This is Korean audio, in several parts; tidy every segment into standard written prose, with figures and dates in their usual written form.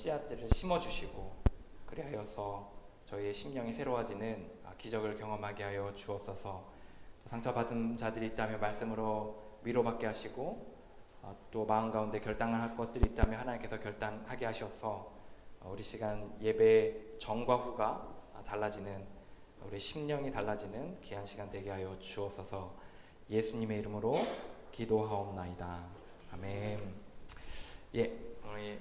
씨앗들을 심어주시고 그리하여서 저희의 심령이 새로워지는 기적을 경험하게 하여 주옵소서. 상처받은 자들이 있다면 말씀으로 위로받게 하시고 또 마음 가운데 결단을 할 것들이 있다면 하나님께서 결단하게 하셔서 우리 시간 예배의 전과 후가 달라지는, 우리 심령이 달라지는 귀한 시간 되게 하여 주옵소서. 예수님의 이름으로 기도하옵나이다. 아멘. 우리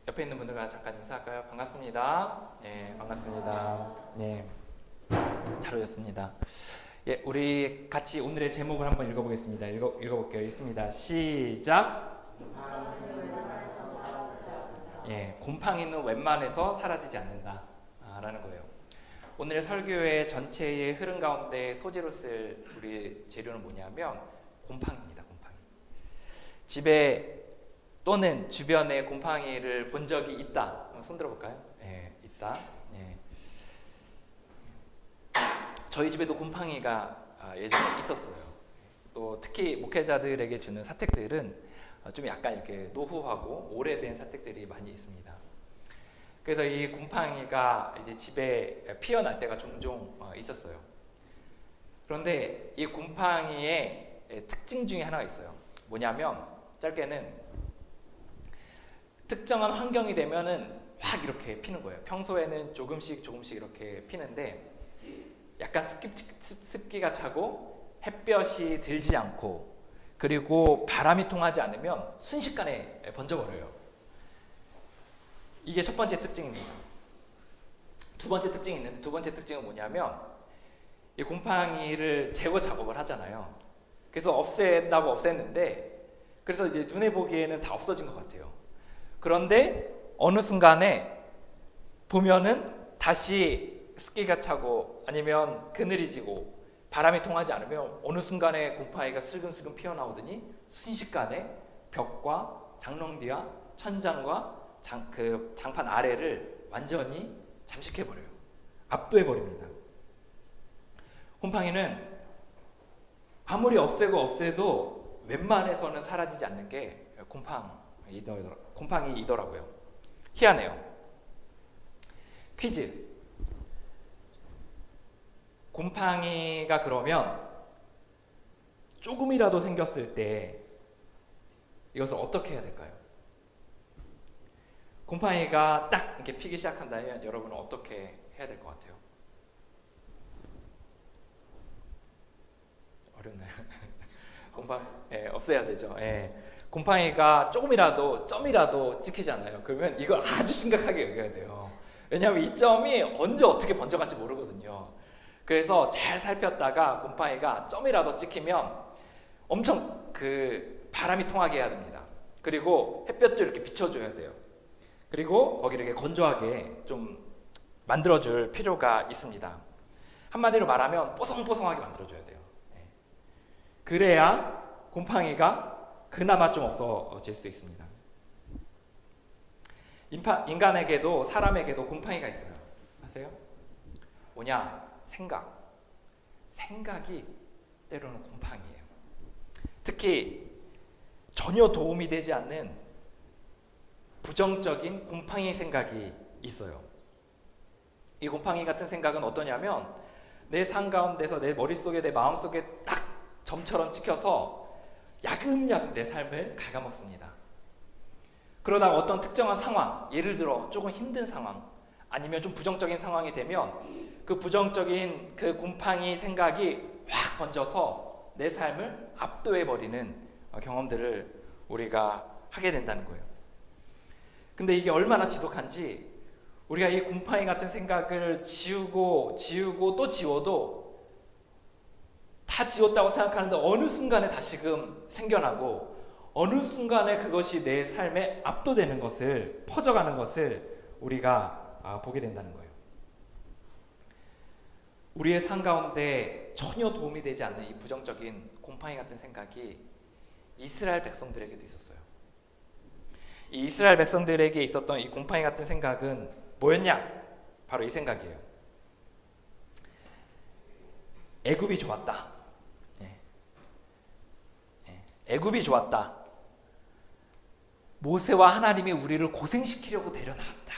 옆에 있는 분들과 잠깐 인사할까요? 반갑습니다. 반갑습니다. 잘 오셨습니다. 우리 같이 오늘의 제목을 한번 읽어보겠습니다. 읽어볼게요. 읽습니다. 시작. 곰팡이는 웬만해서 사라지지 않는다 라는 거예요. 오늘의 설교의 전체의 흐름 가운데 소재로 쓸 우리 재료는 뭐냐면 곰팡이입니다. 곰팡이. 집에 또는 주변에 곰팡이를 본 적이 있다. 손 들어볼까요? 있다. 저희 집에도 곰팡이가 예전에 있었어요. 또 특히 목회자들에게 주는 사택들은 좀 약간 이렇게 노후하고 오래된 사택들이 많이 있습니다. 그래서 이 곰팡이가 이제 집에 피어날 때가 종종 있었어요. 그런데 이 곰팡이의 특징 중에 하나가 있어요. 뭐냐면 짧게는 특정한 환경이 되면은 확 이렇게 피는 거예요. 평소에는 조금씩 이렇게 피는데 약간 습기가 차고 햇볕이 들지 않고 그리고 바람이 통하지 않으면 순식간에 번져버려요. 이게 첫 번째 특징입니다. 두 번째 특징이 있는데, 두 번째 특징은 뭐냐면 이 곰팡이를 제거 작업을 하잖아요. 그래서 없앤다고 없앴는데 그래서 이제 눈에 보기에는 다 없어진 것 같아요. 그런데 어느 순간에 보면은 다시 습기가 차고 아니면 그늘이 지고 바람이 통하지 않으면 어느 순간에 곰팡이가 슬금슬금 피어나오더니 순식간에 벽과 장롱 뒤와 천장과 장판 아래를 완전히 잠식해버려요. 압도해버립니다. 곰팡이는 아무리 없애도 웬만해서는 사라지지 않는 게 곰팡이이더라고요. 희한해요. 퀴즈. 곰팡이가 그러면 조금이라도 생겼을 때 이것을 어떻게 해야 될까요? 곰팡이가 딱 이렇게 피기 시작한다면 여러분은 어떻게 해야 될 것 같아요? 어렵나요? 없애야 되죠. 곰팡이가 조금이라도 점이라도 찍히잖아요. 그러면 이걸 아주 심각하게 여겨야 돼요. 왜냐하면 이 점이 언제 어떻게 번져갈지 모르거든요. 그래서 잘 살폈다가 곰팡이가 점이라도 찍히면 엄청 바람이 통하게 해야 됩니다. 그리고 햇볕도 이렇게 비춰줘야 돼요. 그리고 거기를 이렇게 건조하게 좀 만들어줄 필요가 있습니다. 한마디로 말하면 뽀송뽀송하게 만들어줘야 돼요. 그래야 곰팡이가 그나마 좀 없어질 수 있습니다. 인간에게도 사람에게도 곰팡이가 있어요. 아세요? 뭐냐? 생각이 때로는 곰팡이에요. 특히 전혀 도움이 되지 않는 부정적인 곰팡이 생각이 있어요. 이 곰팡이 같은 생각은 어떠냐면 내 삶 가운데서 내 머릿속에 내 마음속에 딱 점처럼 찍혀서 야금야금 내 삶을 갉아먹습니다. 그러다가 어떤 특정한 상황, 예를 들어 조금 힘든 상황 아니면 좀 부정적인 상황이 되면 그 부정적인 그 곰팡이 생각이 확 번져서 내 삶을 압도해버리는 경험들을 우리가 하게 된다는 거예요. 근데 이게 얼마나 지독한지 우리가 이 곰팡이 같은 생각을 지우고 또 지워도 다 지웠다고 생각하는데 어느 순간에 다시금 생겨나고 어느 순간에 그것이 내 삶에 압도되는 것을, 퍼져가는 것을 우리가 보게 된다는 거예요. 우리의 삶 가운데 전혀 도움이 되지 않는 이 부정적인 곰팡이 같은 생각이 이스라엘 백성들에게도 있었어요. 이 이스라엘 백성들에게 있었던 이 곰팡이 같은 생각은 뭐였냐? 바로 이 생각이에요. 애굽이 좋았다. 애굽이 좋았다. 모세와 하나님이 우리를 고생시키려고 데려나왔다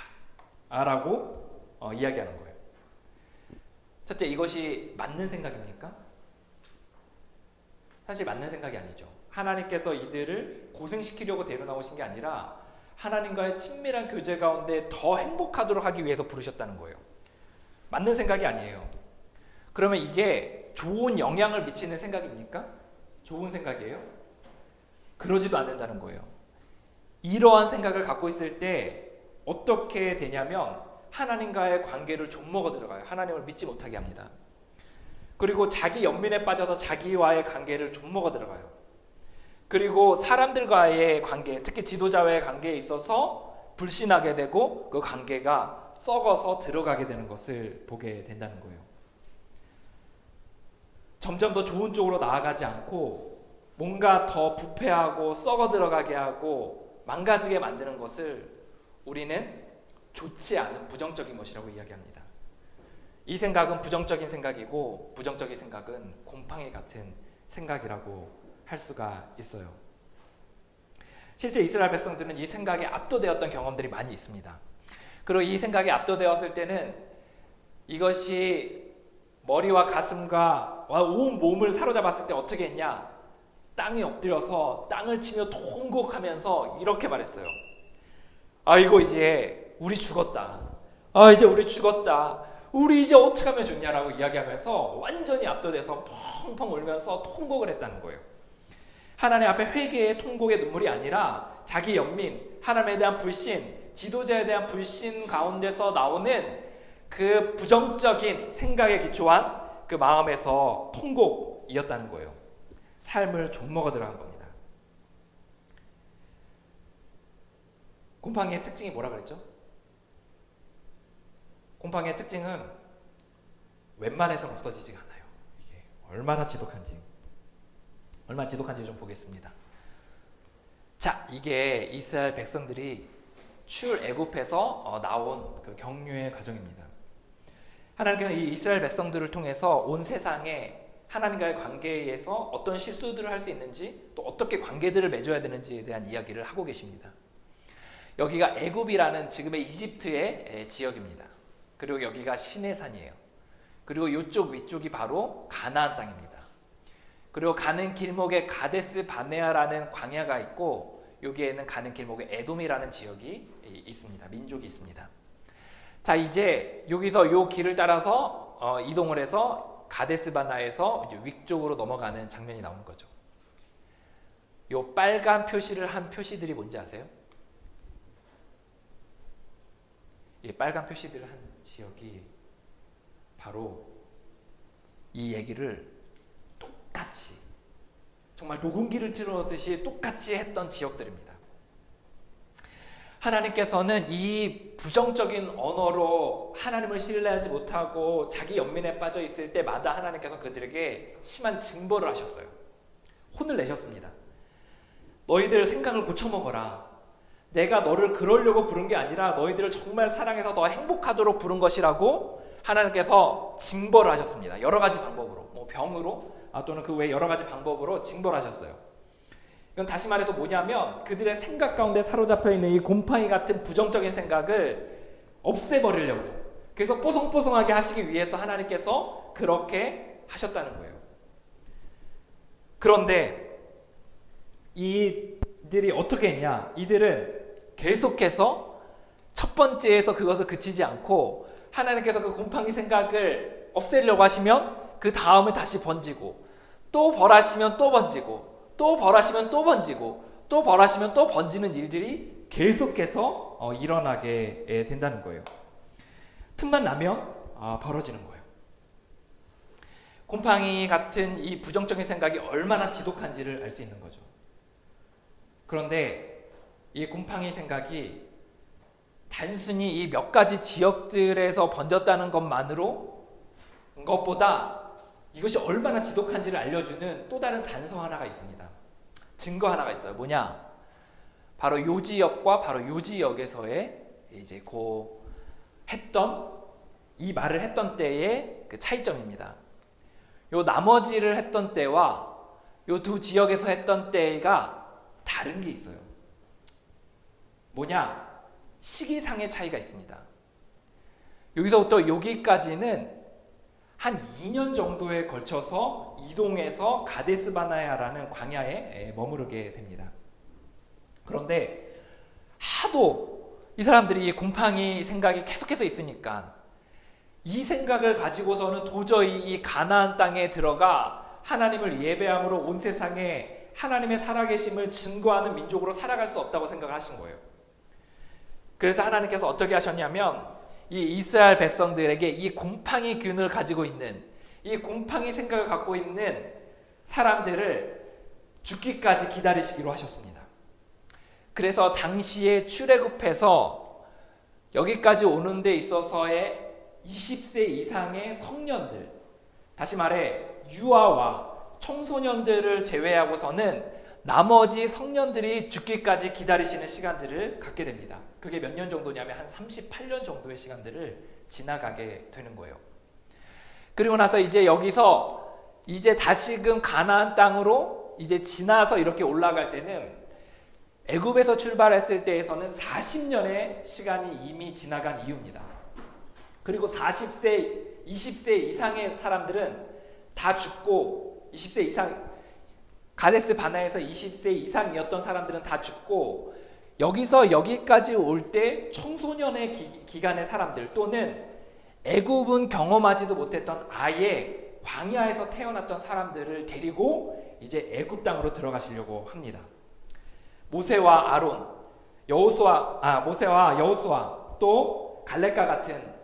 라고 이야기하는 거예요. 첫째, 이것이 맞는 생각입니까? 사실 맞는 생각이 아니죠. 하나님께서 이들을 고생시키려고 데려나오신 게 아니라 하나님과의 친밀한 교제 가운데 더 행복하도록 하기 위해서 부르셨다는 거예요. 맞는 생각이 아니에요. 그러면 이게 좋은 영향을 미치는 생각입니까? 좋은 생각이에요? 그러지도 않는다는 거예요. 이러한 생각을 갖고 있을 때 어떻게 되냐면 하나님과의 관계를 좀먹어 들어가요. 하나님을 믿지 못하게 합니다. 그리고 자기 연민에 빠져서 자기와의 관계를 좀먹어 들어가요. 그리고 사람들과의 관계, 특히 지도자와의 관계에 있어서 불신하게 되고 그 관계가 썩어서 들어가게 되는 것을 보게 된다는 거예요. 점점 더 좋은 쪽으로 나아가지 않고 뭔가 더 부패하고 썩어 들어가게 하고 망가지게 만드는 것을 우리는 좋지 않은 부정적인 것이라고 이야기합니다. 이 생각은 부정적인 생각이고 부정적인 생각은 곰팡이 같은 생각이라고 할 수가 있어요. 실제 이스라엘 백성들은 이 생각에 압도되었던 경험들이 많이 있습니다. 그리고 이 생각에 압도되었을 때는 이것이 머리와 가슴과 온 몸을 사로잡았을 때 어떻게 했냐? 땅에 엎드려서 땅을 치며 통곡하면서 이렇게 말했어요. 아이고 이제 우리 죽었다. 이제 우리 죽었다. 우리 이제 어떻게 하면 좋냐라고 이야기하면서 완전히 압도돼서 펑펑 울면서 통곡을 했다는 거예요. 하나님 앞에 회개의 통곡의 눈물이 아니라 자기 연민, 하나님에 대한 불신, 지도자에 대한 불신 가운데서 나오는 그 부정적인 생각에 기초한 그 마음에서 통곡이었다는 거예요. 삶을 좀먹어 들어간 겁니다. 곰팡이의 특징이 뭐라 그랬죠? 곰팡이의 특징은 웬만해서는 없어지지가 않아요. 이게 얼마나 지독한지 좀 보겠습니다. 자, 이게 이스라엘 백성들이 출애굽에서 나온 그 경륜의 과정입니다. 하나님께서 이 이스라엘 백성들을 통해서 온 세상에 하나님과의 관계에서 어떤 실수들을 할 수 있는지 또 어떻게 관계들을 맺어야 되는지에 대한 이야기를 하고 계십니다. 여기가 애굽이라는 지금의 이집트의 지역입니다. 그리고 여기가 시내산이에요. 그리고 이쪽 위쪽이 바로 가나안 땅입니다. 그리고 가는 길목에 가데스 바네아라는 광야가 있고 여기에는 가는 길목에 에돔이라는 지역이 있습니다. 민족이 있습니다. 자, 이제 여기서 요 길을 따라서 이동을 해서 가데스 바네아에서 이제 위쪽으로 넘어가는 장면이 나오는 거죠. 요 빨간 표시를 한 표시들이 뭔지 아세요? 이 빨간 표시들을 한 지역이 바로 이 얘기를 똑같이 정말 녹음기를 틀어놓듯이 똑같이 했던 지역들입니다. 하나님께서는 이 부정적인 언어로 하나님을 신뢰하지 못하고 자기 연민에 빠져 있을 때마다 하나님께서 그들에게 심한 징벌을 하셨어요. 혼을 내셨습니다. 너희들 생각을 고쳐먹어라. 내가 너를 그러려고 부른 게 아니라 너희들을 정말 사랑해서 더 행복하도록 부른 것이라고 하나님께서 징벌을 하셨습니다. 여러 가지 방법으로, 뭐 병으로 또는 그 외 여러 가지 방법으로 징벌하셨어요. 이건 다시 말해서 뭐냐면 그들의 생각 가운데 사로잡혀 있는 이 곰팡이 같은 부정적인 생각을 없애버리려고, 그래서 뽀송뽀송하게 하시기 위해서 하나님께서 그렇게 하셨다는 거예요. 그런데 이들이 어떻게 했냐? 이들은 계속해서 첫 번째에서 그것을 그치지 않고 하나님께서 그 곰팡이 생각을 없애려고 하시면 그 다음을 다시 번지고, 또 벌하시면 또 번지고, 또 벌하시면 또 번지고, 또 벌하시면 또 번지는 일들이 계속해서 일어나게 된다는 거예요. 틈만 나면 벌어지는 거예요. 곰팡이 같은 이 부정적인 생각이 얼마나 지독한지를 알 수 있는 거죠. 그런데 이 곰팡이 생각이 단순히 이 몇 가지 지역들에서 번졌다는 것보다 이것이 얼마나 지독한지를 알려주는 또 다른 단서 하나가 있습니다. 증거 하나가 있어요. 뭐냐? 바로 요 지역과 바로 요 지역에서의 이제 이 말을 했던 때의 그 차이점입니다. 요 나머지를 했던 때와 요 두 지역에서 했던 때가 다른 게 있어요. 뭐냐? 시기상의 차이가 있습니다. 여기서부터 여기까지는 한 2년 정도에 걸쳐서 이동해서 가데스 바네아라는 광야에 머무르게 됩니다. 그런데 하도 이 사람들이 곰팡이 생각이 계속해서 있으니까 이 생각을 가지고서는 도저히 이 가나안 땅에 들어가 하나님을 예배함으로 온 세상에 하나님의 살아계심을 증거하는 민족으로 살아갈 수 없다고 생각하신 거예요. 그래서 하나님께서 어떻게 하셨냐면 이 이스라엘 백성들에게 이 곰팡이 균을 가지고 있는, 이 곰팡이 생각을 갖고 있는 사람들을 죽기까지 기다리시기로 하셨습니다. 그래서 당시에 출애굽해서 여기까지 오는 데 있어서의 20세 이상의 성년들, 다시 말해 유아와 청소년들을 제외하고서는 나머지 성년들이 죽기까지 기다리시는 시간들을 갖게 됩니다. 그게 몇 년 정도냐면 한 38년 정도의 시간들을 지나가게 되는 거예요. 그리고 나서 이제 여기서 이제 다시금 가나안 땅으로 이제 지나서 이렇게 올라갈 때는 애굽에서 출발했을 때에서는 40년의 시간이 이미 지나간 이유입니다. 그리고 40세, 20세 이상의 사람들은 다 죽고, 20세 이상, 가데스 바네아에서 20세 이상이었던 사람들은 다 죽고, 여기서 여기까지 올 때 청소년의 기간의 사람들 또는 애굽은 경험하지도 못했던 아예 광야에서 태어났던 사람들을 데리고 이제 애굽 땅으로 들어가시려고 합니다. 모세와 아론, 모세와 여호수아 또 갈렙과 같은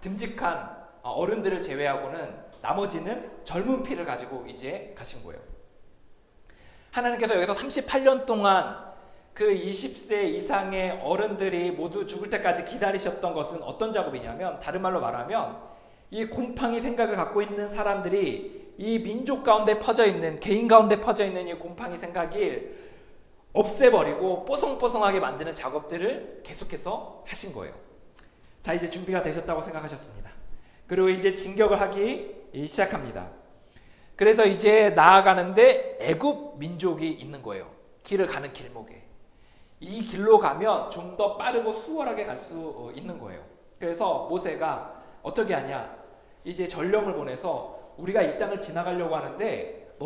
듬직한 어른들을 제외하고는 나머지는 젊은 피를 가지고 이제 가신 거예요. 하나님께서 여기서 38년 동안 그 20세 이상의 어른들이 모두 죽을 때까지 기다리셨던 것은 어떤 작업이냐면, 다른 말로 말하면 이 곰팡이 생각을 갖고 있는 사람들이 이 민족 가운데 퍼져 있는, 개인 가운데 퍼져 있는 이 곰팡이 생각이 없애버리고 뽀송뽀송하게 만드는 작업들을 계속해서 하신 거예요. 자, 이제 준비가 되셨다고 생각하셨습니다. 그리고 이제 진격을 하기 시작합니다. 그래서 이제 나아가는데 애굽 민족이 있는 거예요. 길을 가는 길목에. 이 길로 가면 좀 더 빠르고 수월하게 갈 수 있는 거예요. 그래서 모세가 어떻게 하냐, 이제 전령을 보내서 우리가 이 땅을 지나가려고 하는데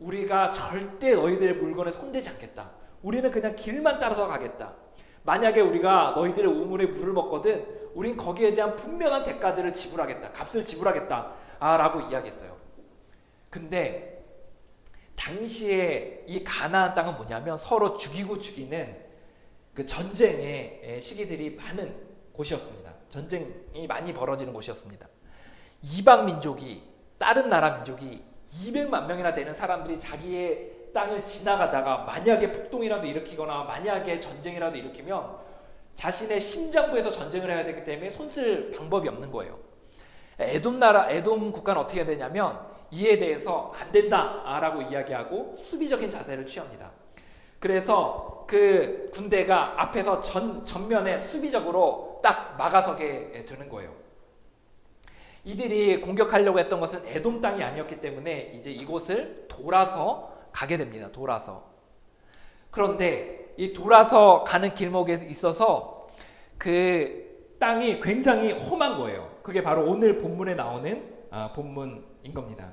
우리가 절대 너희들의 물건에 손대지 않겠다. 우리는 그냥 길만 따라서 가겠다. 만약에 우리가 너희들의 우물에 물을 먹거든 우린 거기에 대한 분명한 대가들을 지불하겠다. 값을 지불하겠다 라고 이야기했어요. 근데 당시에 이 가나안 땅은 뭐냐면 서로 죽이고 죽이는 그 전쟁의 시기들이 많은 곳이었습니다. 전쟁이 많이 벌어지는 곳이었습니다. 이방 민족이, 다른 나라 민족이 200만 명이나 되는 사람들이 자기의 땅을 지나가다가 만약에 폭동이라도 일으키거나 만약에 전쟁이라도 일으키면 자신의 심장부에서 전쟁을 해야 되기 때문에 손쓸 방법이 없는 거예요. 에돔 국가는 어떻게 해야 되냐면 이에 대해서 안 된다라고 이야기하고 수비적인 자세를 취합니다. 그래서 그 군대가 앞에서 전면에 수비적으로 딱 막아서게 되는 거예요. 이들이 공격하려고 했던 것은 에돔 땅이 아니었기 때문에 이제 이곳을 돌아서 가게 됩니다. 돌아서. 그런데 이 돌아서 가는 길목에 있어서 그 땅이 굉장히 험한 거예요. 그게 바로 오늘 본문에 나오는 본문인 겁니다.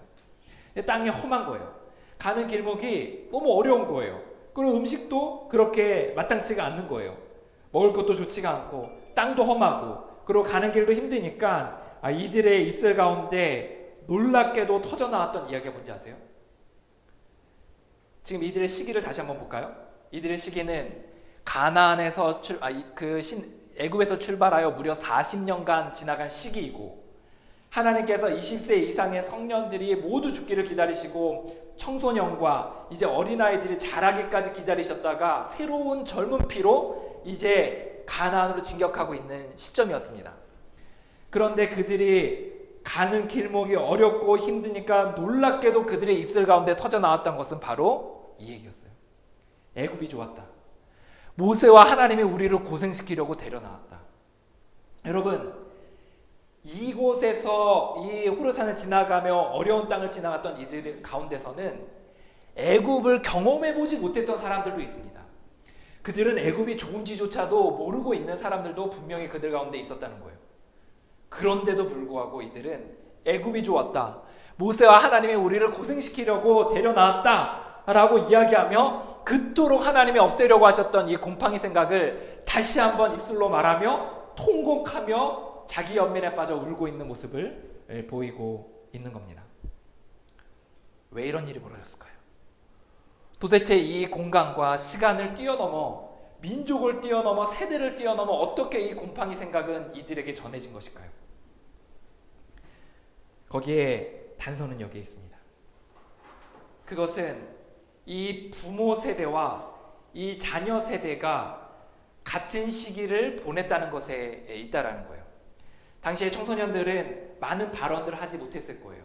땅이 험한 거예요. 가는 길목이 너무 어려운 거예요. 그리고 음식도 그렇게 마땅치가 않는 거예요. 먹을 것도 좋지가 않고 땅도 험하고 그리고 가는 길도 힘드니까 이들의 입술 가운데 놀랍게도 터져나왔던 이야기가 뭔지 아세요? 지금 이들의 시기를 다시 한번 볼까요? 이들의 시기는 가나안에서 애굽에서 출발하여 무려 40년간 지나간 시기이고 하나님께서 20세 이상의 성년들이 모두 죽기를 기다리시고 청소년과 이제 어린아이들이 자라기까지 기다리셨다가 새로운 젊은 피로 이제 가나안으로 진격하고 있는 시점이었습니다. 그런데 그들이 가는 길목이 어렵고 힘드니까 놀랍게도 그들의 입술 가운데 터져나왔던 것은 바로 이 얘기였어요. 애굽이 좋았다. 모세와 하나님이 우리를 고생시키려고 데려나왔다. 여러분, 이곳에서 이 호르산을 지나가며 어려운 땅을 지나갔던 이들 가운데서는 애굽을 경험해보지 못했던 사람들도 있습니다. 그들은 애굽이 좋은지조차도 모르고 있는 사람들도 분명히 그들 가운데 있었다는 거예요. 그런데도 불구하고 이들은 애굽이 좋았다, 모세와 하나님이 우리를 고생시키려고 데려나왔다 라고 이야기하며 그토록 하나님이 없애려고 하셨던 이 곰팡이 생각을 다시 한번 입술로 말하며 통곡하며 자기 연민에 빠져 울고 있는 모습을 보이고 있는 겁니다. 왜 이런 일이 벌어졌을까요? 도대체 이 공간과 시간을 뛰어넘어, 민족을 뛰어넘어, 세대를 뛰어넘어 어떻게 이 곰팡이 생각은 이들에게 전해진 것일까요? 거기에 단서는 여기에 있습니다. 그것은 이 부모 세대와 이 자녀 세대가 같은 시기를 보냈다는 것에 있다라는 거예요. 당시의 청소년들은 많은 발언들을 하지 못했을 거예요.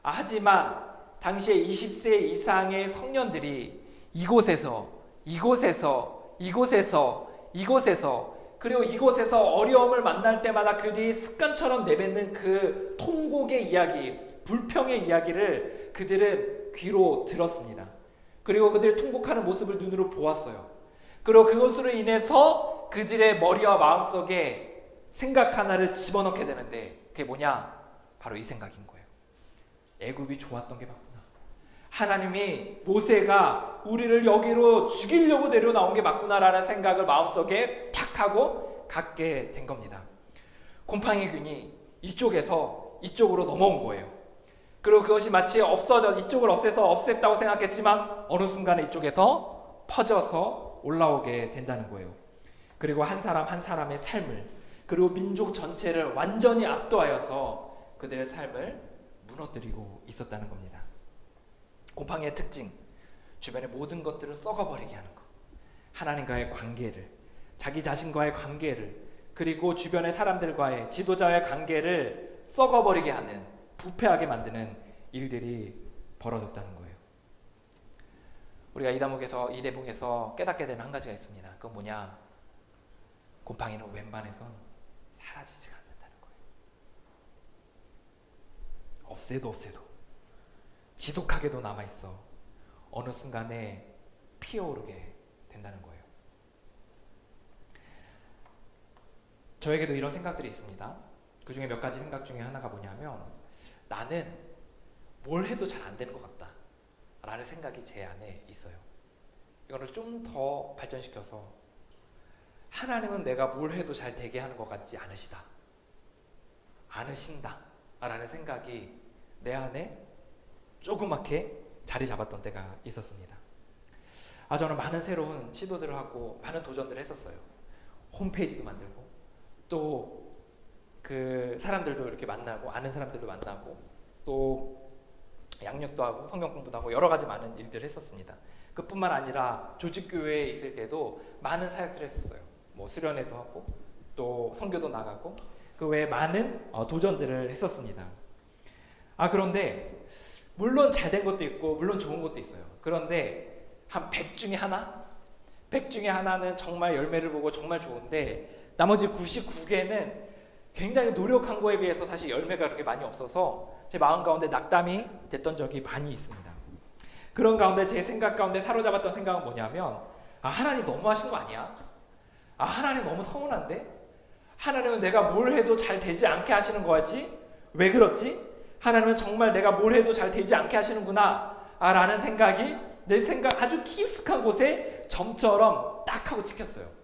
하지만 당시에 20세 이상의 성년들이 이곳에서 그리고 이곳에서 어려움을 만날 때마다 그들이 습관처럼 내뱉는 그 통곡의 이야기, 불평의 이야기를 그들은 귀로 들었습니다. 그리고 그들이 통곡하는 모습을 눈으로 보았어요. 그리고 그것으로 인해서 그들의 머리와 마음속에 생각 하나를 집어넣게 되는데 그게 뭐냐? 바로 이 생각인 거예요. 애굽이 좋았던 게 맞구나. 하나님이 모세가 우리를 여기로 죽이려고 내려나온 게 맞구나라는 생각을 마음속에 탁 하고 갖게 된 겁니다. 곰팡이균이 이쪽에서 이쪽으로 넘어온 거예요. 그리고 그것이 마치 이쪽을 없앴다고 생각했지만 어느 순간에 이쪽에서 퍼져서 올라오게 된다는 거예요. 그리고 한 사람 한 사람의 삶을, 그리고 민족 전체를 완전히 압도하여서 그들의 삶을 무너뜨리고 있었다는 겁니다. 곰팡이의 특징, 주변의 모든 것들을 썩어버리게 하는 것, 하나님과의 관계를, 자기 자신과의 관계를, 그리고 주변의 사람들과의, 지도자와의 관계를 썩어버리게 하는, 부패하게 만드는 일들이 벌어졌다는 거예요. 우리가 이 대목에서 깨닫게 되는 한 가지가 있습니다. 그건 뭐냐? 곰팡이는 웬만해선 사라지지가 않는다는 거예요. 없애도 지독하게도 남아있어 어느 순간에 피어오르게 된다는 거예요. 저에게도 이런 생각들이 있습니다. 그 중에 몇 가지 생각 중에 하나가 뭐냐면, 나는 뭘 해도 잘 안 되는 것 같다 라는 생각이 제 안에 있어요. 이거를 좀 더 발전시켜서, 하나님은 내가 뭘 해도 잘 되게 하는 것 같지 않으신다 라는 생각이 내 안에 조그맣게 자리 잡았던 때가 있었습니다. 저는 많은 새로운 시도들을 하고 많은 도전들을 했었어요. 홈페이지도 만들고, 또 그 사람들도 이렇게 만나고, 아는 사람들도 만나고, 또 양육도 하고 성경 공부도 하고 여러 가지 많은 일들을 했었습니다. 그뿐만 아니라 조직교회에 있을 때도 많은 사역들을 했었어요. 뭐 수련회도 하고 또 선교도 나가고 그 외에 많은 도전들을 했었습니다. 그런데 물론 잘된 것도 있고 물론 좋은 것도 있어요. 그런데 한 100 중에 하나는 정말 열매를 보고 정말 좋은데, 나머지 99개는 굉장히 노력한 거에 비해서 사실 열매가 그렇게 많이 없어서 제 마음 가운데 낙담이 됐던 적이 많이 있습니다. 그런 가운데 제 생각 가운데 사로잡았던 생각은 뭐냐면, 하나님 너무하신 거 아니야? 하나님 너무 서운한데? 하나님은 내가 뭘 해도 잘 되지 않게 하시는 거지? 왜 그렇지? 하나님은 정말 내가 뭘 해도 잘 되지 않게 하시는구나 라는 생각이 내 생각 아주 깊숙한 곳에 점처럼 딱 하고 찍혔어요.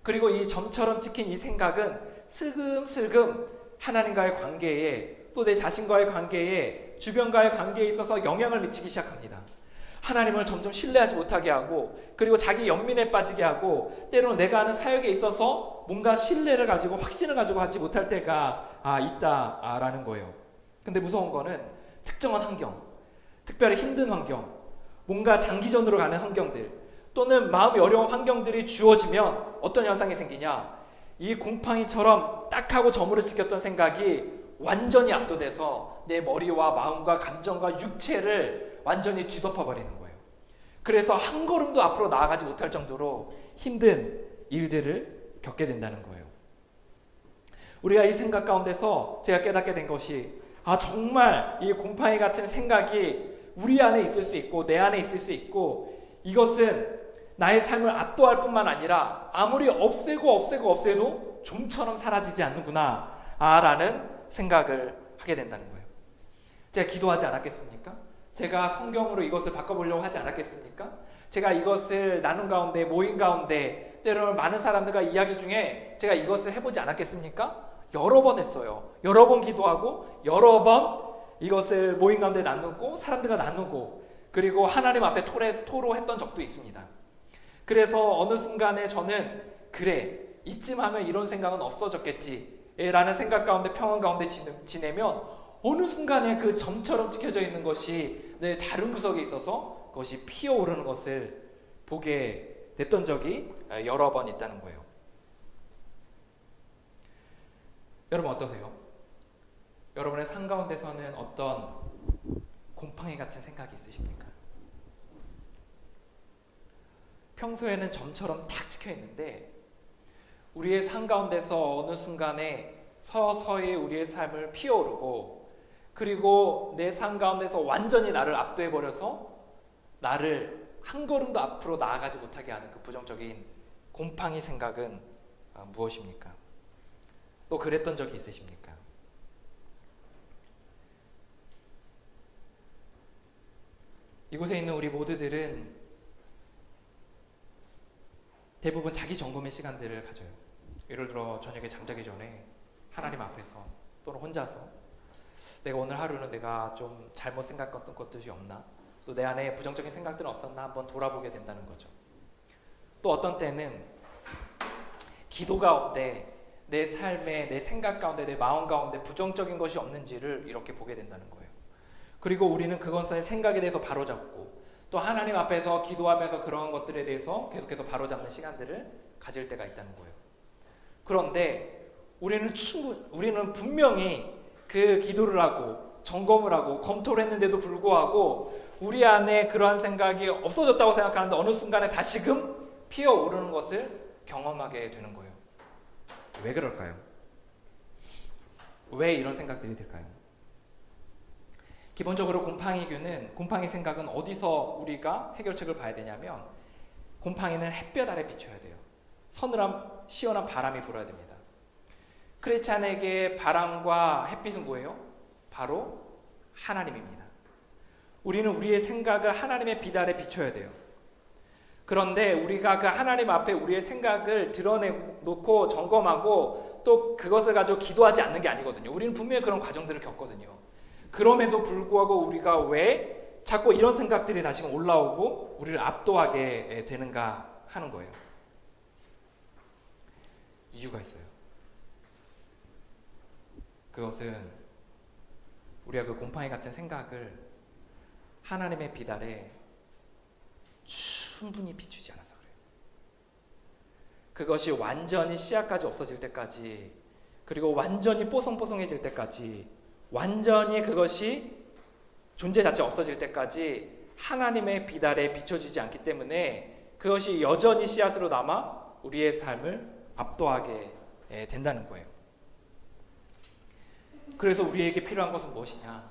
그리고 이 점처럼 찍힌 이 생각은 슬금슬금 하나님과의 관계에, 또 내 자신과의 관계에, 주변과의 관계에 있어서 영향을 미치기 시작합니다. 하나님을 점점 신뢰하지 못하게 하고, 그리고 자기 연민에 빠지게 하고, 때로는 내가 하는 사역에 있어서 뭔가 신뢰를 가지고 확신을 가지고 하지 못할 때가 있다라는 거예요. 근데 무서운 거는 특정한 환경, 특별히 힘든 환경, 뭔가 장기전으로 가는 환경들, 또는 마음이 어려운 환경들이 주어지면 어떤 현상이 생기냐? 이 곰팡이처럼 딱 하고 저물어 찍혔던 생각이 완전히 압도돼서 내 머리와 마음과 감정과 육체를 완전히 뒤덮어버리는 거예요. 그래서 한 걸음도 앞으로 나아가지 못할 정도로 힘든 일들을 겪게 된다는 거예요. 우리가 이 생각 가운데서 제가 깨닫게 된 것이, 정말 이 곰팡이 같은 생각이 우리 안에 있을 수 있고 내 안에 있을 수 있고, 이것은 나의 삶을 압도할 뿐만 아니라 아무리 없애도 좀처럼 사라지지 않는구나 라는 생각을 하게 된다는 거예요. 제가 기도하지 않았겠습니까? 제가 성경으로 이것을 바꿔보려고 하지 않았겠습니까? 제가 이것을 나눔 가운데, 모임 가운데, 때로는 많은 사람들과 이야기 중에 제가 이것을 해보지 않았겠습니까? 여러 번 했어요. 여러 번 기도하고 여러 번 이것을 모임 가운데 나누고 사람들과 나누고, 그리고 하나님 앞에 토로했던 적도 있습니다. 그래서 어느 순간에 저는 그래, 이쯤 하면 이런 생각은 없어졌겠지 라는 생각 가운데, 평안 가운데 지내면 어느 순간에 그 점처럼 찍혀져 있는 것이 내 다른 구석에 있어서 그것이 피어오르는 것을 보게 됐던 적이 여러 번 있다는 거예요. 여러분 어떠세요? 여러분의 삶 가운데서는 어떤 곰팡이 같은 생각이 있으십니까? 평소에는 점처럼 탁 찍혀 있는데 우리의 삶 가운데서 어느 순간에 서서히 우리의 삶을 피어오르고, 그리고 내 삶 가운데서 완전히 나를 압도해버려서 나를 한 걸음도 앞으로 나아가지 못하게 하는 그 부정적인 곰팡이 생각은 무엇입니까? 또 그랬던 적이 있으십니까? 이곳에 있는 우리 모두들은 대부분 자기 점검의 시간들을 가져요. 예를 들어 저녁에 잠자기 전에 하나님 앞에서 또는 혼자서 내가 오늘 하루는 내가 좀 잘못 생각했던 것들이 없나? 또 내 안에 부정적인 생각들은 없었나? 한번 돌아보게 된다는 거죠. 또 어떤 때는 기도 가운데 내 삶에, 내 생각 가운데, 내 마음 가운데 부정적인 것이 없는지를 이렇게 보게 된다는 거예요. 그리고 우리는 그것의 생각에 대해서 바로잡고 또 하나님 앞에서 기도하면서 그런 것들에 대해서 계속해서 바로잡는 시간들을 가질 때가 있다는 거예요. 그런데 우리는 분명히 그 기도를 하고 점검을 하고 검토를 했는데도 불구하고 우리 안에 그러한 생각이 없어졌다고 생각하는데 어느 순간에 다시금 피어오르는 것을 경험하게 되는 거예요. 왜 그럴까요? 왜 이런 생각들이 들까요? 기본적으로 곰팡이 생각은 어디서 우리가 해결책을 봐야 되냐면, 곰팡이는 햇볕 아래 비춰야 돼요. 서늘한 시원한 바람이 불어야 됩니다. 크리스찬에게 바람과 햇빛은 뭐예요? 바로 하나님입니다. 우리는 우리의 생각을 하나님의 빛 아래 비춰야 돼요. 그런데 우리가 그 하나님 앞에 우리의 생각을 드러내놓고 점검하고 또 그것을 가지고 기도하지 않는 게 아니거든요. 우리는 분명히 그런 과정들을 겪거든요. 그럼에도 불구하고 우리가 왜 자꾸 이런 생각들이 다시금 올라오고 우리를 압도하게 되는가 하는 거예요. 이유가 있어요. 그것은 우리가 그 곰팡이 같은 생각을 하나님의 빛 아래 충분히 비추지 않아서 그래요. 그것이 완전히 씨앗까지 없어질 때까지, 그리고 완전히 뽀송뽀송해질 때까지, 완전히 그것이 존재 자체가 없어질 때까지 하나님의 빛 아래 비춰지지 않기 때문에 그것이 여전히 씨앗으로 남아 우리의 삶을 압도하게 된다는 거예요. 그래서 우리에게 필요한 것은 무엇이냐?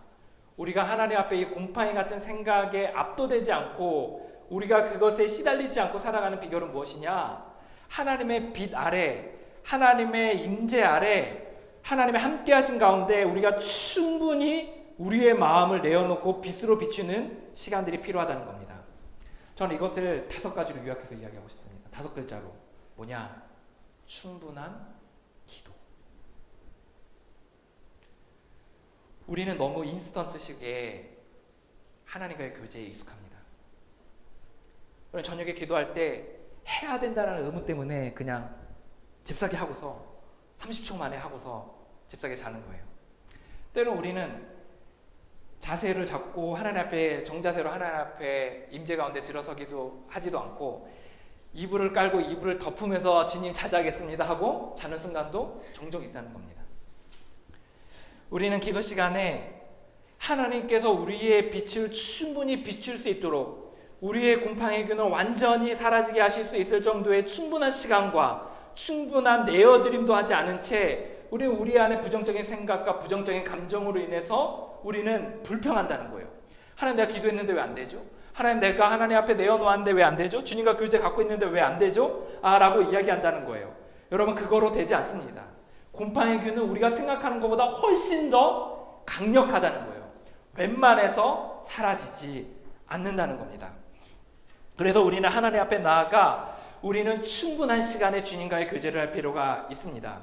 우리가 하나님 앞에 이 곰팡이 같은 생각에 압도되지 않고 우리가 그것에 시달리지 않고 살아가는 비결은 무엇이냐? 하나님의 빛 아래, 하나님의 임재 아래, 하나님의 함께 하신 가운데 우리가 충분히 우리의 마음을 내어놓고 빛으로 비추는 시간들이 필요하다는 겁니다. 저는 이것을 5가지로 요약해서 이야기하고 싶습니다. 5글자로. 뭐냐? 충분한 기도. 우리는 너무 인스턴트식의 하나님과의 교제에 익숙합니다. 저녁에 기도할 때 해야 된다는 의무 때문에 그냥 잽싸게 하고서 30초 만에 하고서 잽싸게 자는 거예요. 때로는 우리는 자세를 잡고 하나님 앞에 정자세로 하나님 앞에 임재 가운데 들어서기도 하지도 않고 이불을 깔고 이불을 덮으면서 주님 잘 자겠습니다 하고 자는 순간도 종종 있다는 겁니다. 우리는 기도 시간에 하나님께서 우리의 빛을 충분히 비출 수 있도록 우리의 곰팡이 균을 완전히 사라지게 하실 수 있을 정도의 충분한 시간과 충분한 내어드림도 하지 않은 채 우리는 우리 안에 부정적인 생각과 부정적인 감정으로 인해서 우리는 불평한다는 거예요. 하나님 내가 기도했는데 왜 안 되죠? 하나님, 내가 하나님 앞에 내어놓았는데 왜 안 되죠? 주님과 교제 갖고 있는데 왜 안 되죠? 라고 이야기한다는 거예요. 여러분, 그거로 되지 않습니다. 곰팡이 균은 우리가 생각하는 것보다 훨씬 더 강력하다는 거예요. 웬만해서 사라지지 않는다는 겁니다. 그래서 우리는 하나님 앞에 나아가 우리는 충분한 시간에 주님과의 교제를 할 필요가 있습니다.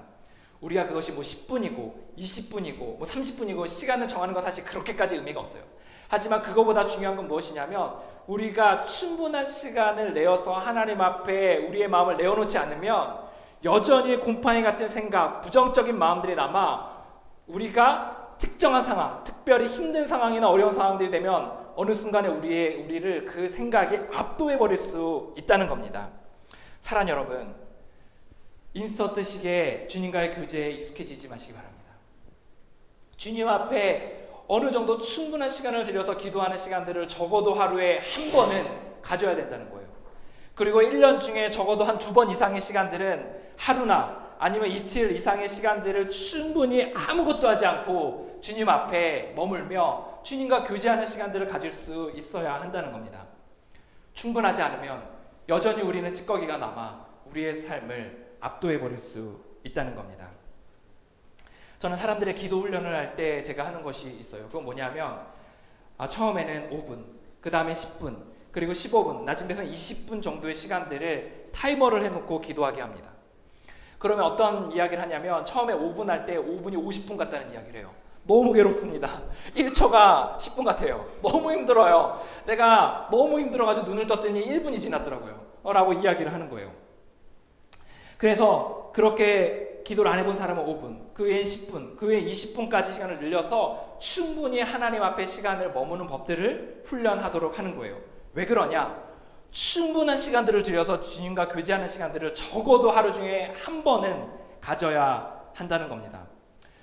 우리가 그것이 뭐 10분이고 20분이고 뭐 30분이고 시간을 정하는 건 사실 그렇게까지 의미가 없어요. 하지만 그거보다 중요한 건 무엇이냐면 우리가 충분한 시간을 내어서 하나님 앞에 우리의 마음을 내어놓지 않으면 여전히 곰팡이 같은 생각, 부정적인 마음들이 남아 우리가 특정한 상황, 특별히 힘든 상황이나 어려운 상황들이 되면 어느 순간에 우리를 그 생각이 압도해버릴 수 있다는 겁니다. 사랑하는 여러분, 인서트식의 주님과의 교제에 익숙해지지 마시기 바랍니다. 주님 앞에 어느 정도 충분한 시간을 들여서 기도하는 시간들을 적어도 하루에 한 번은 가져야 된다는 거예요. 그리고 1년 중에 적어도 한 2번 이상의 시간들은 하루나 아니면 이틀 이상의 시간들을 충분히 아무것도 하지 않고 주님 앞에 머물며 주님과 교제하는 시간들을 가질 수 있어야 한다는 겁니다. 충분하지 않으면 여전히 우리는 찌꺼기가 남아 우리의 삶을 압도해버릴 수 있다는 겁니다. 저는 사람들의 기도 훈련을 할 때 제가 하는 것이 있어요. 그건 뭐냐면 처음에는 5분, 그 다음에 10분, 그리고 15분, 나중 돼서 20분 정도의 시간들을 타이머를 해놓고 기도하게 합니다. 그러면 어떤 이야기를 하냐면 처음에 5분 할 때 5분이 50분 같다는 이야기를 해요. 너무 괴롭습니다. 1초가 10분 같아요. 너무 힘들어요. 내가 너무 힘들어가지고 눈을 떴더니 1분이 지났더라고요. 라고 이야기를 하는 거예요. 그래서 그렇게 기도를 안 해본 사람은 5분, 그 외엔 10분, 그 외에 20분까지 시간을 늘려서 충분히 하나님 앞에 시간을 머무는 법들을 훈련하도록 하는 거예요. 왜 그러냐? 충분한 시간들을 들여서 주님과 교제하는 시간들을 적어도 하루 중에 한 번은 가져야 한다는 겁니다.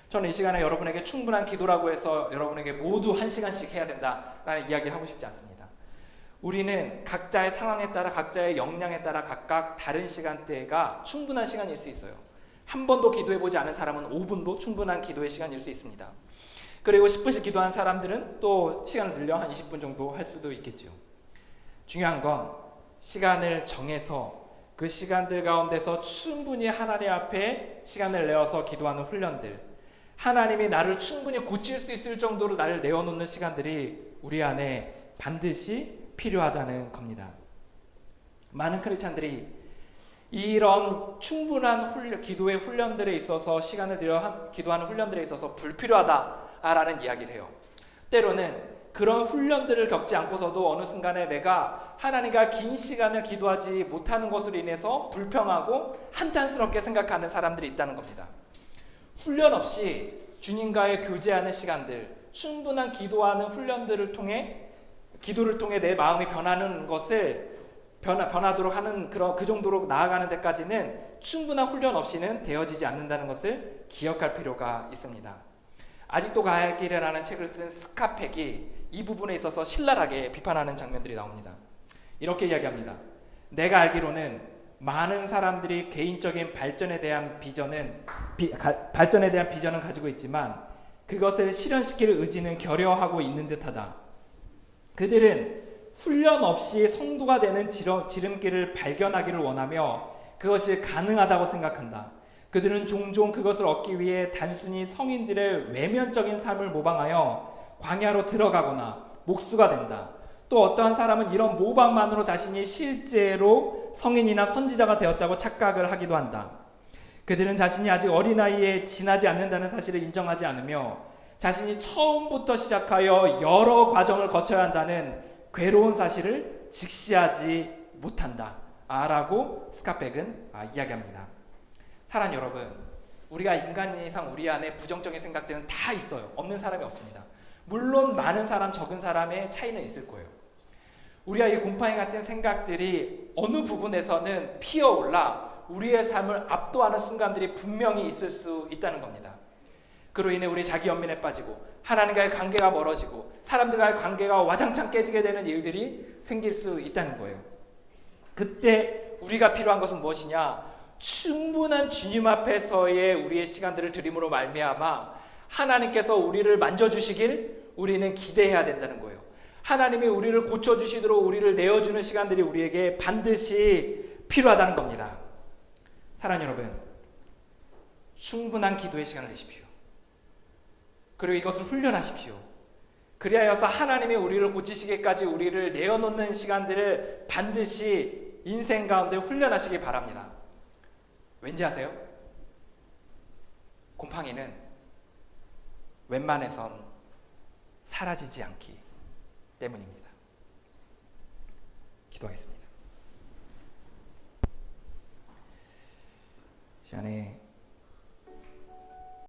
저는 이 시간에 여러분에게 충분한 기도라고 해서 여러분에게 모두 1시간씩 해야 된다라는 이야기를 하고 싶지 않습니다. 우리는 각자의 상황에 따라 각자의 역량에 따라 각각 다른 시간대가 충분한 시간일 수 있어요. 한 번도 기도해보지 않은 사람은 5분도 충분한 기도의 시간일 수 있습니다. 그리고 10분씩 기도한 사람들은 또 시간을 늘려 한 20분 정도 할 수도 있겠죠. 중요한 건 시간을 정해서 그 시간들 가운데서 충분히 하나님 앞에 시간을 내어서 기도하는 훈련들, 하나님이 나를 충분히 고칠 수 있을 정도로 나를 내어놓는 시간들이 우리 안에 반드시 필요하다는 겁니다. 많은 크리스찬들이 이런 충분한 기도의 훈련들에 있어서 시간을 들여 기도하는 훈련들에 있어서 불필요하다라는 이야기를 해요. 때로는 그런 훈련들을 겪지 않고서도 어느 순간에 내가 하나님과 긴 시간을 기도하지 못하는 것으로 인해서 불평하고 한탄스럽게 생각하는 사람들이 있다는 겁니다. 훈련 없이 주님과의 교제하는 시간들, 충분한 기도하는 훈련들을 통해 기도를 통해 내 마음이 변하는 것을 변하도록 하는 그 정도로 나아가는 데까지는 충분한 훈련 없이는 되어지지 않는다는 것을 기억할 필요가 있습니다. 아직도 가야 할 길이라는 책을 쓴 스카펙이 이 부분에 있어서 신랄하게 비판하는 장면들이 나옵니다. 이렇게 이야기합니다. 내가 알기로는 많은 사람들이 개인적인 발전에 대한 비전은 가지고 있지만 그것을 실현시킬 의지는 결여하고 있는 듯하다. 그들은 훈련 없이 성도가 되는 지름길을 발견하기를 원하며 그것이 가능하다고 생각한다. 그들은 종종 그것을 얻기 위해 단순히 성인들의 외면적인 삶을 모방하여 광야로 들어가거나 목수가 된다. 또 어떠한 사람은 이런 모방만으로 자신이 실제로 성인이나 선지자가 되었다고 착각을 하기도 한다. 그들은 자신이 아직 어린아이에 지나지 않는다는 사실을 인정하지 않으며 자신이 처음부터 시작하여 여러 과정을 거쳐야 한다는 괴로운 사실을 직시하지 못한다 라고 스카펙은 이야기합니다. 사랑하는 여러분, 우리가 인간인 이상 우리 안에 부정적인 생각들은 다 있어요. 없는 사람이 없습니다. 물론 많은 사람, 적은 사람의 차이는 있을 거예요. 우리가 이 곰팡이 같은 생각들이 어느 부분에서는 피어올라 우리의 삶을 압도하는 순간들이 분명히 있을 수 있다는 겁니다. 그로 인해 우리 자기 연민에 빠지고 하나님과의 관계가 멀어지고 사람들과의 관계가 와장창 깨지게 되는 일들이 생길 수 있다는 거예요. 그때 우리가 필요한 것은 무엇이냐? 충분한 주님 앞에서의 우리의 시간들을 드림으로 말미암아 하나님께서 우리를 만져주시길 우리는 기대해야 된다는 거예요. 하나님이 우리를 고쳐주시도록 우리를 내어주는 시간들이 우리에게 반드시 필요하다는 겁니다. 사랑하는 여러분, 충분한 기도의 시간을 내십시오. 그리고 이것을 훈련하십시오. 그리하여서 하나님이 우리를 고치시기까지 우리를 내어놓는 시간들을 반드시 인생 가운데 훈련하시기 바랍니다. 왠지 아세요? 곰팡이는 웬만해선 사라지지 않기 때문입니다. 기도하겠습니다. 시간에